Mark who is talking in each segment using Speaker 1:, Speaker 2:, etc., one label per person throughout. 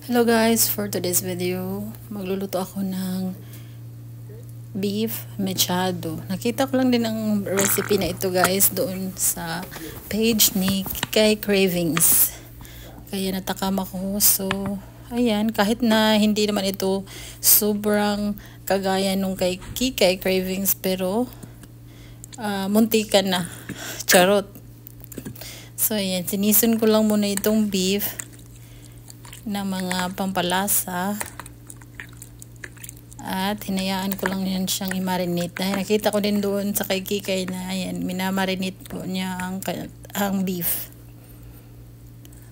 Speaker 1: Hello guys, for today's video, magluluto ako ng beef mechado. Nakita ko lang din ang recipe na ito guys doon sa page ni Kikay Cravings. Kaya natakam ako. So, ayan, kahit na hindi naman ito sobrang kagaya nung kay Kikay Cravings, pero muntikan na. Charot. So, ayan, sinison ko lang muna itong beef na mga pampalasa at hinayaan ko lang yan siyang i-marinate. Dahil nakita ko din doon sa kay Kikay na ayan, minamarinate po niya ang beef.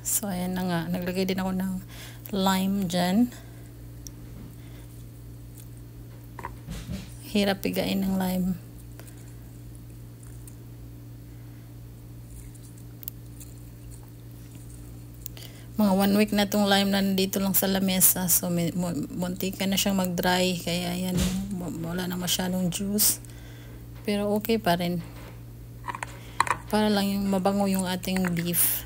Speaker 1: So ayan na nga, naglagay din ako ng lime dyan. Hirap pigain ng lime. Mga 1 week na itong lime na nandito lang sa lamesa. So, muntika na siyang mag-dry. Kaya yan, wala na masyadong juice. Pero okay pa rin. Para lang yung mabango yung ating beef.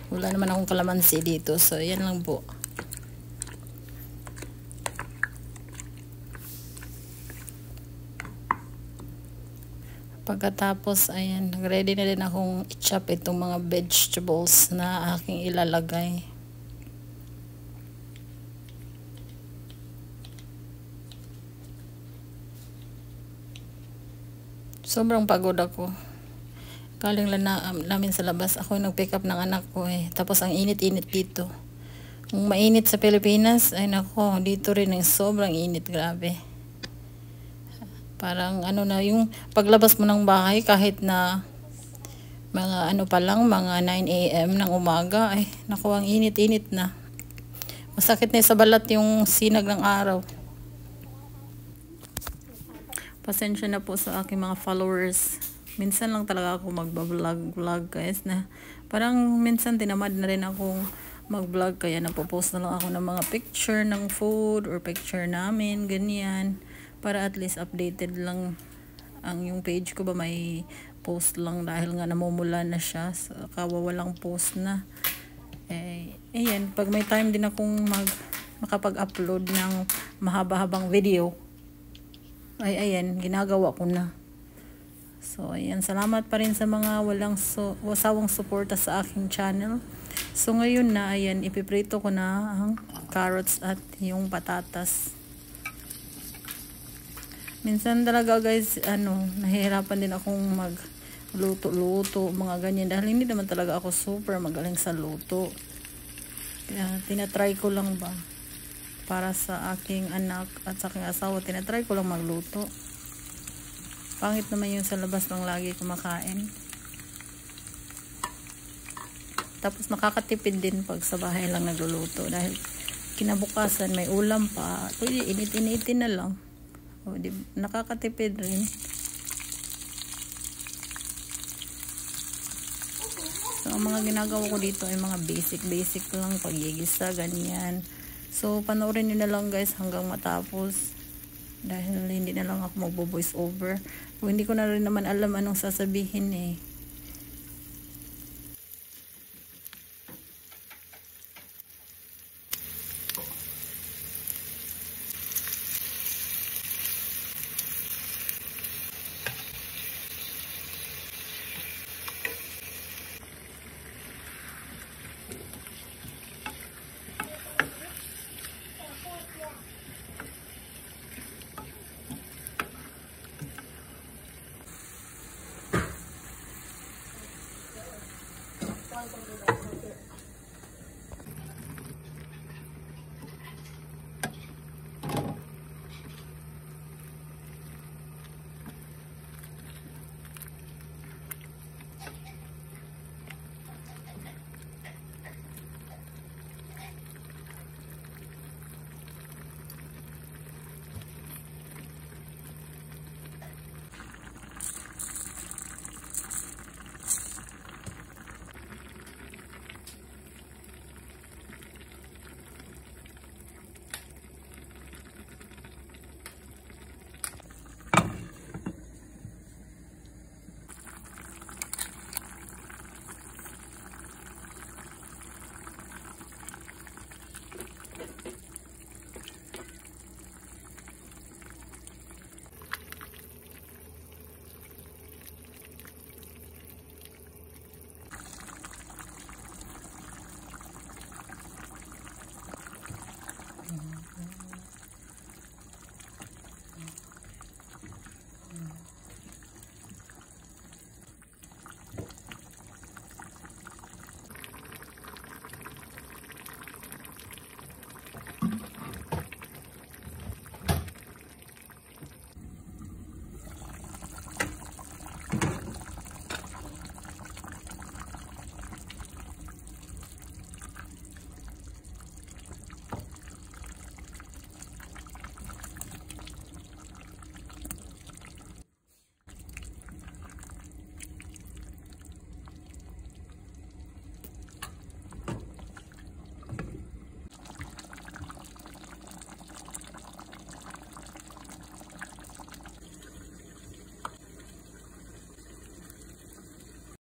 Speaker 1: Wala naman akong kalamansi dito. So, yan lang po. Pagkatapos, ayan, ready na din akong i-chop itong mga vegetables na aking ilalagay. Sobrang pagod ako. Galing lang namin sa labas. Ako yung nag-pick up ng anak ko eh. Tapos ang init-init dito. Kung mainit sa Pilipinas, ay nako, dito rin ang sobrang init. Grabe. Parang ano na, yung paglabas mo ng bahay kahit na mga ano pa lang, mga 9 AM ng umaga, ay naku, ang init-init na. Masakit na sa balat yung sinag ng araw. Pasensya na po sa aking mga followers. Minsan lang talaga ako mag-vlog guys, na parang minsan tinamad na rin akong mag-vlog, kaya napopost na lang ako ng mga picture ng food or picture namin, ganyan. Para at least updated lang ang yung page ko ba, may post lang dahil nga namumula na siya. So, kawawalang post na. Ayan, pag may time din akong makapag-upload ng mahaba-habang video, ay ayan, ginagawa ko na. So, ayan, salamat pa rin sa mga wasawang suporta sa aking channel. So, ngayon na, ayan, ipiprito ko na ang carrots at yung patatas. Minsan talaga guys, nahihirapan din akong magluto-luto, mga ganyan. Dahil hindi naman talaga ako super magaling sa luto. Kaya tinatry ko lang ba. Para sa aking anak at sa aking asawa, tinatry ko lang magluto. Pangit naman yung sa labas lang lagi kumakain. Tapos nakakatipid din pag sa bahay lang nagluluto. Dahil kinabukasan may ulam pa. Pwede init-initin na lang. O, nakakatipid rin. So, ang mga ginagawa ko dito ay mga basic lang, paggigisa, ganyan. So, panoorin nyo na lang guys hanggang matapos. Dahil hindi na lang ako magbo-voice over. O, hindi ko na rin naman alam anong sasabihin eh.